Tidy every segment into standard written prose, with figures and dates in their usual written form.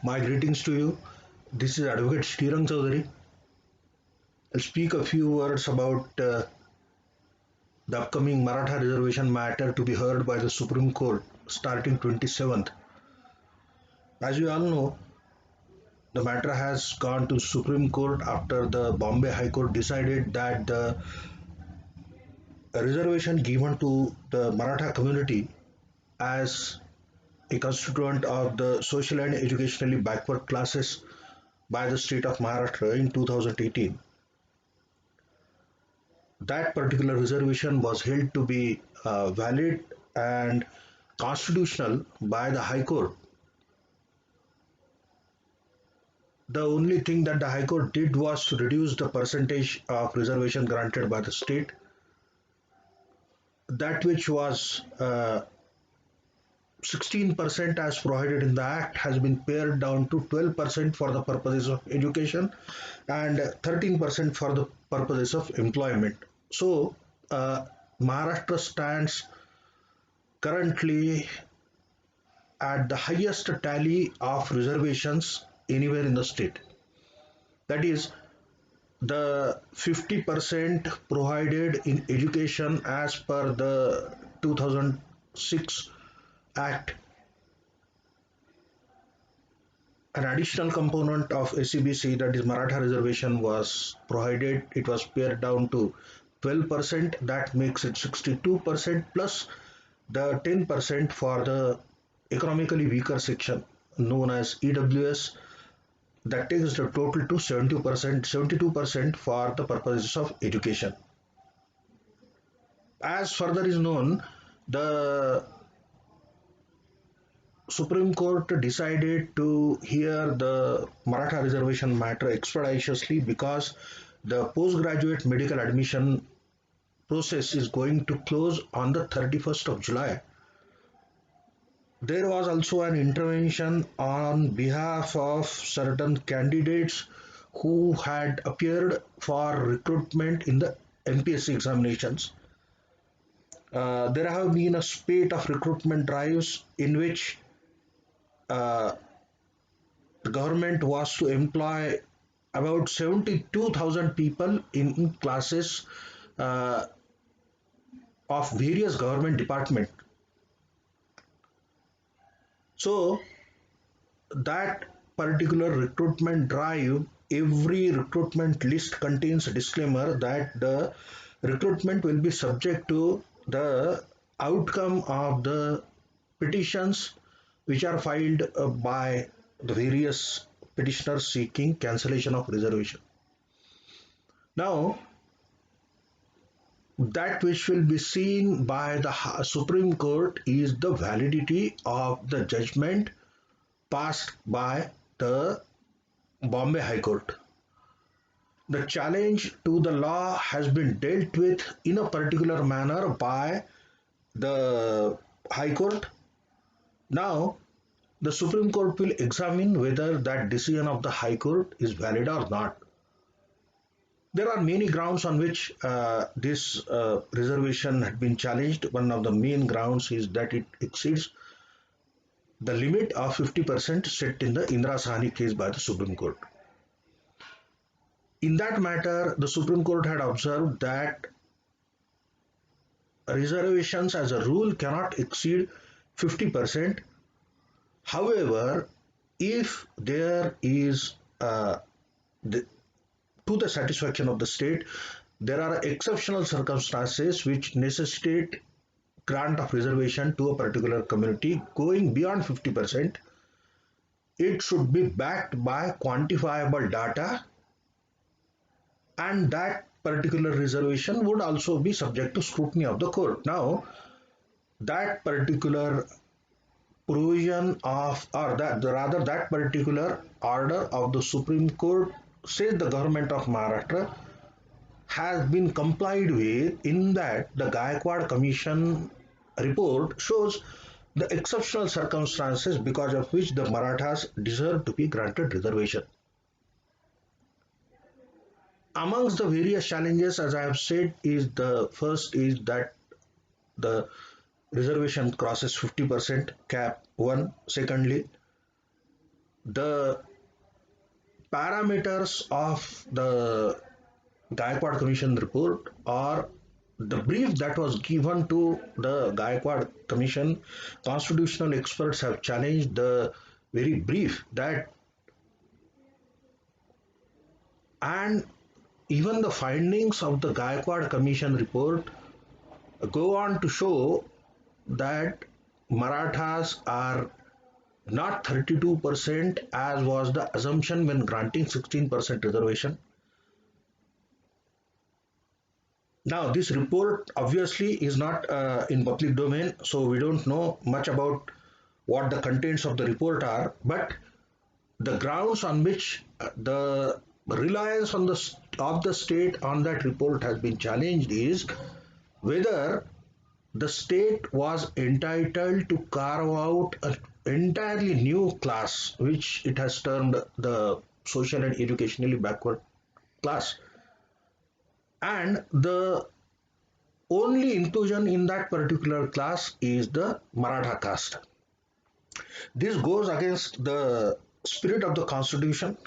My greetings to you. This is Advocate Srirang Chaudhary. I'll speak a few words about the upcoming Maratha reservation matter to be heard by the Supreme Court starting 27th. As you all know, the matter has gone to Supreme Court after the Bombay High Court decided that the reservation given to the Maratha community as a constituent of the social and educationally backward classes by the state of Maharashtra in 2018. That particular reservation was held to be valid and constitutional by the High Court. The only thing that the High Court did was to reduce the percentage of reservation granted by the state. That which was 16% as provided in the Act has been pared down to 12% for the purposes of education and 13% for the purposes of employment. So, Maharashtra stands currently at the highest tally of reservations anywhere in the state. That is, the 50% provided in education as per the 2006 Act, an additional component of SCBC, that is Maratha reservation, was provided. It was pared down to 12%, that makes it 62% plus the 10% for the economically weaker section known as EWS, that takes the total to 70%, 72% for the purposes of education. As further is known, the Supreme Court decided to hear the Maratha reservation matter expeditiously because the postgraduate medical admission process is going to close on the 31st of July. There was also an intervention on behalf of certain candidates who had appeared for recruitment in the MPSC examinations. There have been a spate of recruitment drives in which uh, the government was to employ about 72,000 people in classes uh, of various government departments. So that particular recruitment drive, every recruitment list contains a disclaimer that the recruitment will be subject to the outcome of the petitions which are filed by the various petitioners seeking cancellation of reservation. Now, that which will be seen by the Supreme Court is the validity of the judgment passed by the Bombay High Court. The challenge to the law has been dealt with in a particular manner by the High Court. Now, the Supreme Court will examine whether that decision of the High Court is valid or not. There are many grounds on which this reservation had been challenged. One of the main grounds is that it exceeds the limit of 50% set in the Indira Sahni case by the Supreme Court. In that matter, the Supreme Court had observed that reservations as a rule cannot exceed 50%. However, if there is the, to the satisfaction of the state, there are exceptional circumstances which necessitate grant of reservation to a particular community going beyond 50%, it should be backed by quantifiable data, and that particular reservation would also be subject to scrutiny of the court. Now, that particular provision of, or that rather that particular order of the Supreme Court says the government of Maharashtra has been complied with, in that the Gaikwad Commission report shows the exceptional circumstances because of which the Marathas deserve to be granted reservation. Amongst the various challenges, as I have said, is the first is that the reservation crosses 50% cap. One, secondly, the parameters of the Gaikwad Commission report, or the brief that was given to the Gaikwad Commission, constitutional experts have challenged the very brief that, and even the findings of the Gaikwad Commission report go on to show that Marathas are not 32% as was the assumption when granting 16% reservation. Now, this report obviously is not in public domain, so we don't know much about what the contents of the report are, but the grounds on which the reliance on of the state on that report has been challenged is whether the state was entitled to carve out an entirely new class, which it has termed the social and educationally backward class. And the only inclusion in that particular class is the Maratha caste. This goes against the spirit of the constitution.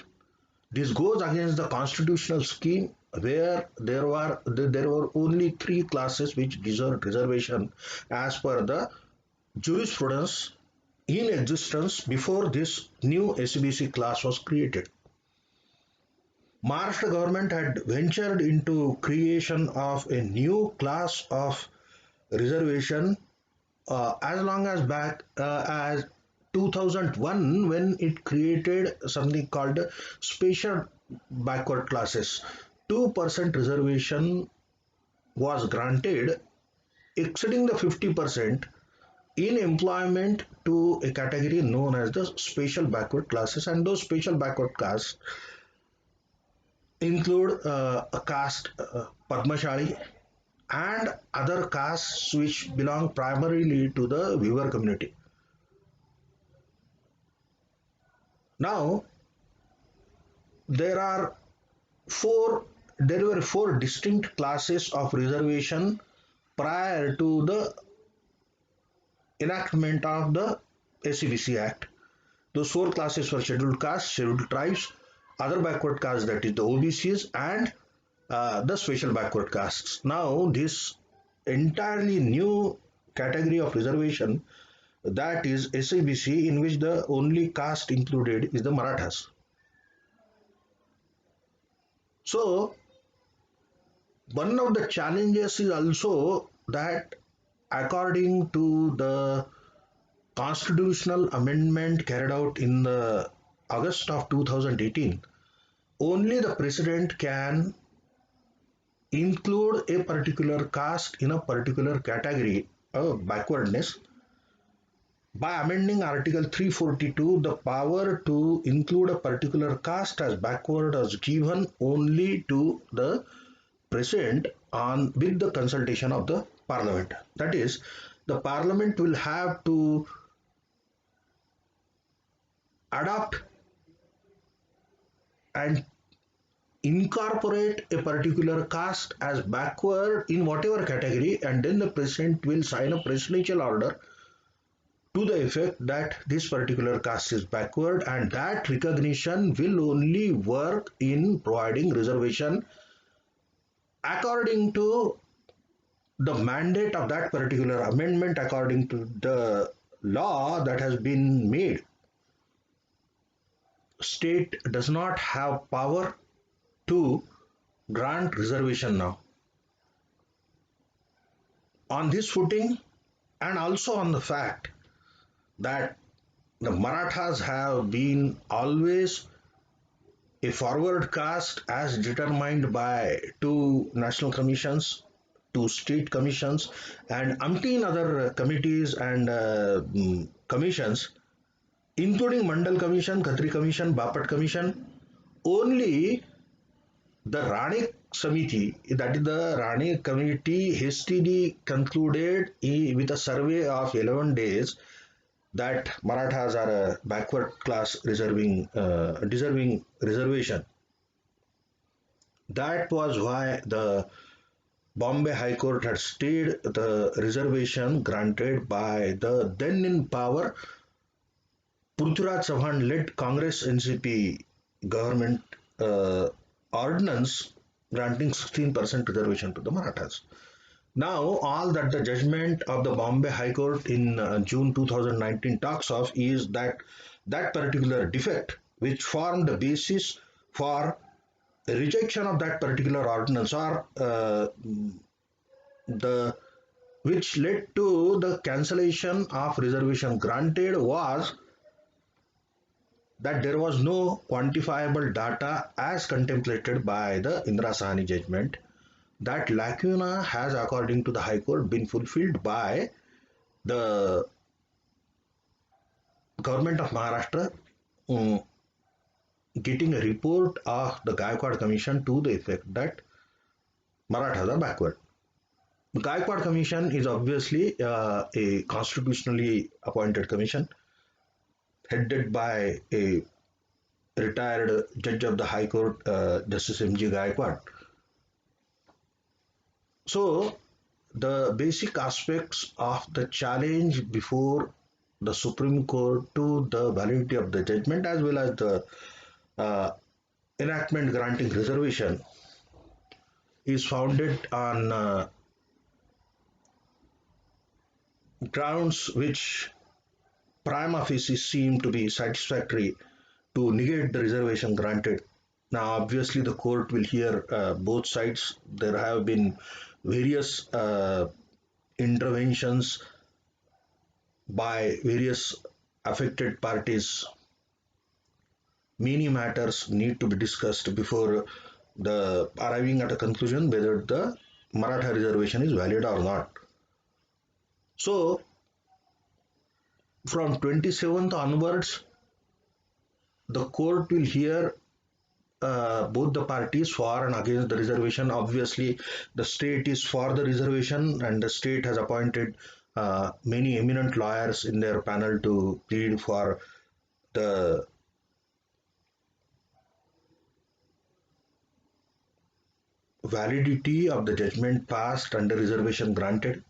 This goes against the constitutional scheme where there were only three classes which deserved reservation as per the jurisprudence in existence before this new SCBC class was created. Maharashtra government had ventured into creation of a new class of reservation as long as back as 2001, when it created something called special backward classes. 2% reservation was granted exceeding the 50% in employment to a category known as the special backward classes, and those special backward castes include a caste Padmashali and other castes which belong primarily to the weaver community. Now, there are four there were four distinct classes of reservation prior to the enactment of the SCBC Act. Those four classes were scheduled castes, scheduled tribes, other backward castes, that is the OBCs, and the special backward castes. Now, this entirely new category of reservation, that is SCBC, in which the only caste included is the Marathas. So, one of the challenges is also that according to the constitutional amendment carried out in the August of 2018, only the president can include a particular caste in a particular category of backwardness. By amending Article 342, the power to include a particular caste as backward was given only to the president on with the consultation of the parliament. That is, the parliament will have to adopt and incorporate a particular caste as backward in whatever category, and then the president will sign a presidential order to the effect that this particular caste is backward, and that recognition will only work in providing reservation according to the mandate of that particular amendment, according to the law that has been made. State does not have power to grant reservation now. On this footing, and also on the fact that the Marathas have been always a forward caste as determined by two national commissions, two state commissions, and umpteen other committees and commissions, including Mandal Commission, Khatri Commission, Bapat Commission. Only the Rani Samiti, that is the Rani Committee, hastily concluded with a survey of 11 days that Marathas are a backward class deserving reservation. That was why the Bombay High Court had stayed the reservation granted by the then in power Prithviraj Chauhan led Congress NCP government ordinance granting 16% reservation to the Marathas. Now, all that the judgment of the Bombay High Court in June 2019 talks of is that that particular defect, which formed the basis for the rejection of that particular ordinance, or the which led to the cancellation of reservation granted, was that there was no quantifiable data as contemplated by the Indira Sahni judgment. That lacuna has, according to the High Court, been fulfilled by the government of Maharashtra um, getting a report of the Gaikwad Commission to the effect that Marathas are backward. The Gaikwad Commission is obviously a constitutionally appointed commission headed by a retired judge of the High Court, Justice M.G. Gaikwad. So, the basic aspects of the challenge before the Supreme Court to the validity of the judgment, as well as the uh, enactment granting reservation, is founded on grounds which prima facie seem to be satisfactory to negate the reservation granted. Now, obviously, the court will hear both sides. There have been various interventions by various affected parties. Many matters need to be discussed before the arriving at a conclusion whether the Maratha reservation is valid or not. So, from 27th onwards, the court will hear both the parties for and against the reservation. Obviously, the state is for the reservation, and the state has appointed many eminent lawyers in their panel to plead for the validity of the judgment passed and the reservation granted.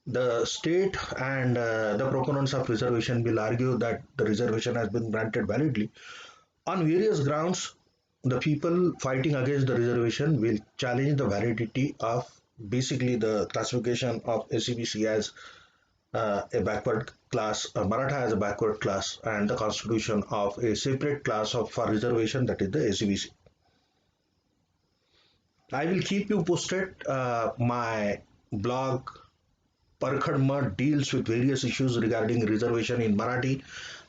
The state and the proponents of reservation will argue that the reservation has been granted validly. On various grounds, the people fighting against the reservation will challenge the validity of basically the classification of SCBC as a backward class, Maratha as a backward class, and the constitution of a separate class of for reservation, that is the SCBC. I will keep you posted. My blog Parkhad Mat deals with various issues regarding reservation in Marathi.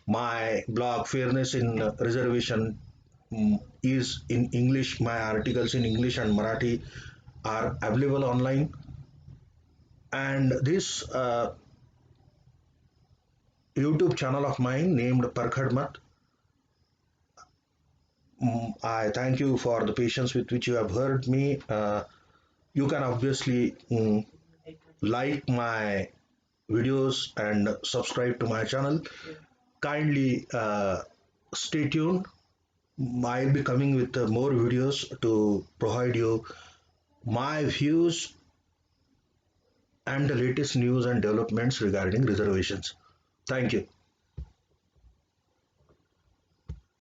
My blog Fairness in Reservation is in English. My articles in English and Marathi are available online. And this YouTube channel of mine named Parkhad Mat, I thank you for the patience with which you have heard me. You can obviously like my videos and subscribe to my channel. Kindly stay tuned. I'll be coming with more videos to provide you my views and the latest news and developments regarding reservations. Thank you.